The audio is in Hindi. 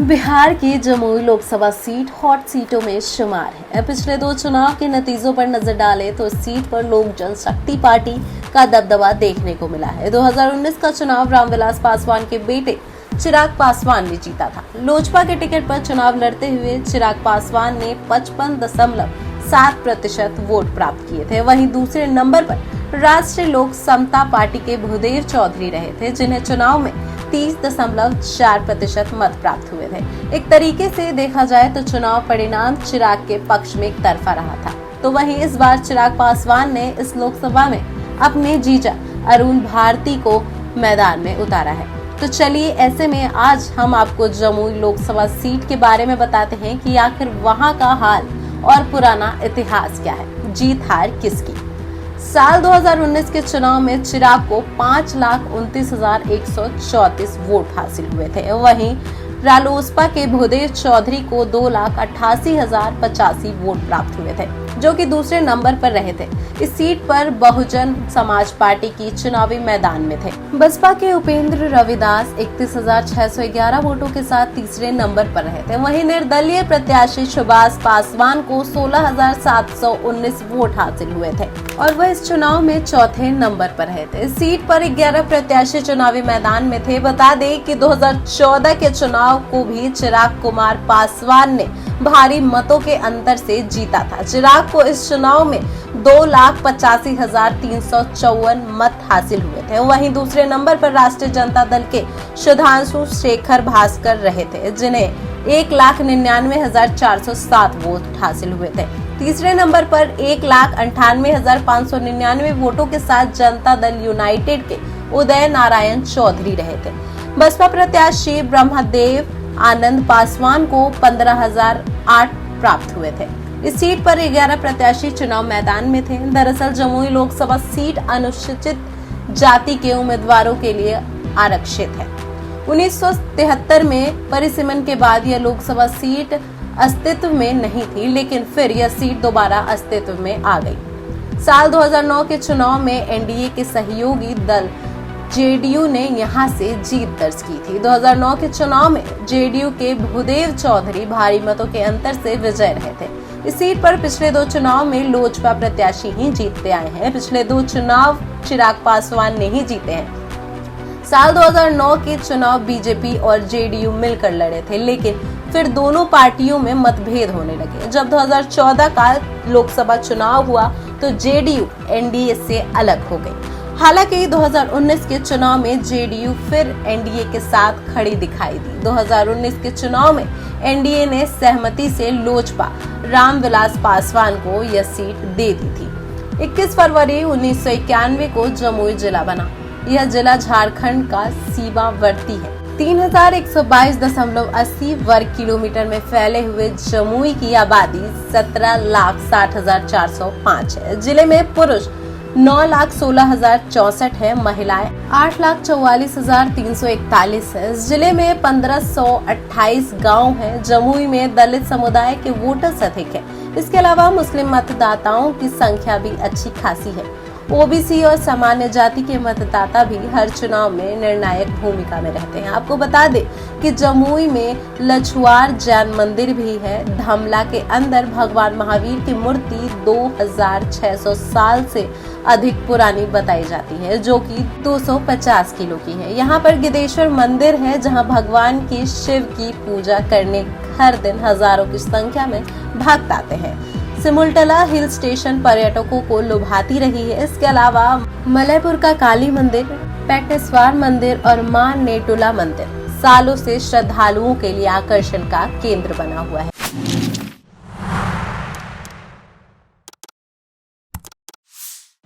बिहार की जमुई लोकसभा सीट हॉट सीटों में शुमार है। पिछले 2 चुनाव के नतीजों पर नजर डालें तो इस सीट पर लोक जनशक्ति पार्टी का दबदबा देखने को मिला है। 2019 का चुनाव रामविलास पासवान के बेटे चिराग पासवान ने जीता था। लोजपा के टिकट पर चुनाव लड़ते हुए चिराग पासवान ने 55.7% वोट प्राप्त किए थे। वहीं दूसरे नंबर पर राष्ट्रीय लोक समता पार्टी के भूदेव चौधरी रहे थे, जिन्हें चुनाव में 30.4% मत प्राप्त हुए थे। एक तरीके से देखा जाए तो चुनाव परिणाम चिराग के पक्ष में एक तरफा रहा था। तो वहीं इस बार चिराग पासवान ने इस लोकसभा में अपने जीजा अरुण भारती को मैदान में उतारा है। तो चलिए ऐसे में आज हम आपको जमुई लोकसभा सीट के बारे में बताते हैं कि आखिर वहां का हाल और पुराना इतिहास क्या है, जीत हार किसकी। साल 2019 के चुनाव में चिराग को 5,29,134 वोट हासिल हुए थे। वहीं रालोसपा के भूदेव चौधरी को 2,88,085 वोट प्राप्त हुए थे, जो कि दूसरे नंबर पर रहे थे। इस सीट पर बहुजन समाज पार्टी की चुनावी मैदान में थे। बसपा के उपेंद्र रविदास 31,611 वोटों के साथ तीसरे नंबर पर रहे थे। वहीं निर्दलीय प्रत्याशी सुभाष पासवान को 16,719 वोट हासिल हुए थे और वह इस चुनाव में चौथे नंबर पर रहे थे। इस सीट पर 11 प्रत्याशी चुनावी मैदान में थे। बता दें कि 2014 के चुनाव को भी चिराग कुमार पासवान ने भारी मतों के अंतर से जीता था। चिराग को इस चुनाव में 2,85,354 मत हासिल हुए थे। वहीं दूसरे नंबर पर राष्ट्रीय जनता दल के सुधांशु शेखर भास्कर रहे थे, जिन्हें 1,99,407 वोट हासिल हुए थे। तीसरे नंबर पर 1,98,599 वोटों के साथ जनता दल यूनाइटेड के उदय नारायण चौधरी रहे थे। बसपा प्रत्याशी ब्रह्मदेव आनंद पासवान को 15,008 प्राप्त हुए थे। इस सीट पर 11 प्रत्याशी चुनाव मैदान में थे। दरअसल जमुई लोकसभा सीट अनुसूचित जाति के उम्मीदवारों के लिए आरक्षित है। 1973 में परिसीमन के बाद यह लोकसभा सीट अस्तित्व में नहीं थी, लेकिन फिर यह सीट दोबारा अस्तित्व में आ गई। साल 2009 के चुनाव में एनडीए के सहयोगी दल जेडीयू ने यहां से जीत दर्ज की थी। 2009 के चुनाव में जेडीयू के भूदेव चौधरी भारी मतों के अंतर से विजय रहे थे। इस सीट पर पिछले 2 चुनाव में लोजपा प्रत्याशी ही जीतते आए हैं। पिछले 2 चुनाव चिराग पासवान ने ही जीते हैं। साल 2009 के चुनाव बीजेपी और जेडीयू मिलकर लड़े थे, लेकिन फिर दोनों पार्टियों में मतभेद होने लगे। जब 2014 का लोकसभा चुनाव हुआ तो जेडीयू एनडीए से अलग हो गई। हालांकि 2019 के चुनाव में जेडीयू फिर एनडीए के साथ खड़ी दिखाई दी। 2019 के चुनाव में एनडीए ने सहमति से लोजपा रामविलास पासवान को यह सीट दे दी थी। 21 फरवरी 1991 को जमुई जिला बना। यह जिला झारखंड का सीमावर्ती है। 3,122.80 वर्ग किलोमीटर में फैले हुए जमुई की आबादी 17,60,405 है। जिले में पुरुष 9,16,064 है, महिलाएं 8,44,341 है। जिले में 1,528 गांव हैं। जमुई में दलित समुदाय के वोटर्स अधिक है। इसके अलावा मुस्लिम मतदाताओं की संख्या भी अच्छी खासी है। ओबीसी और सामान्य जाति के मतदाता भी हर चुनाव में निर्णायक भूमिका में रहते हैं। आपको बता दें कि जमुई में लछुआर जैन मंदिर भी है। धमला के अंदर भगवान महावीर की मूर्ति 2,600 साल से अधिक पुरानी बताई जाती है, जो कि 250 किलो की है। यहाँ पर गिद्धेश्वर मंदिर है, जहाँ भगवान की शिव की पूजा करने हर दिन हजारों की संख्या में भक्त आते हैं। सिमुलतला हिल स्टेशन पर्यटकों को लुभाती रही है। इसके अलावा मलयपुर का काली मंदिर, पेटेश्वर मंदिर और मां नेटुला मंदिर सालों से श्रद्धालुओं के लिए आकर्षण का केंद्र बना हुआ है।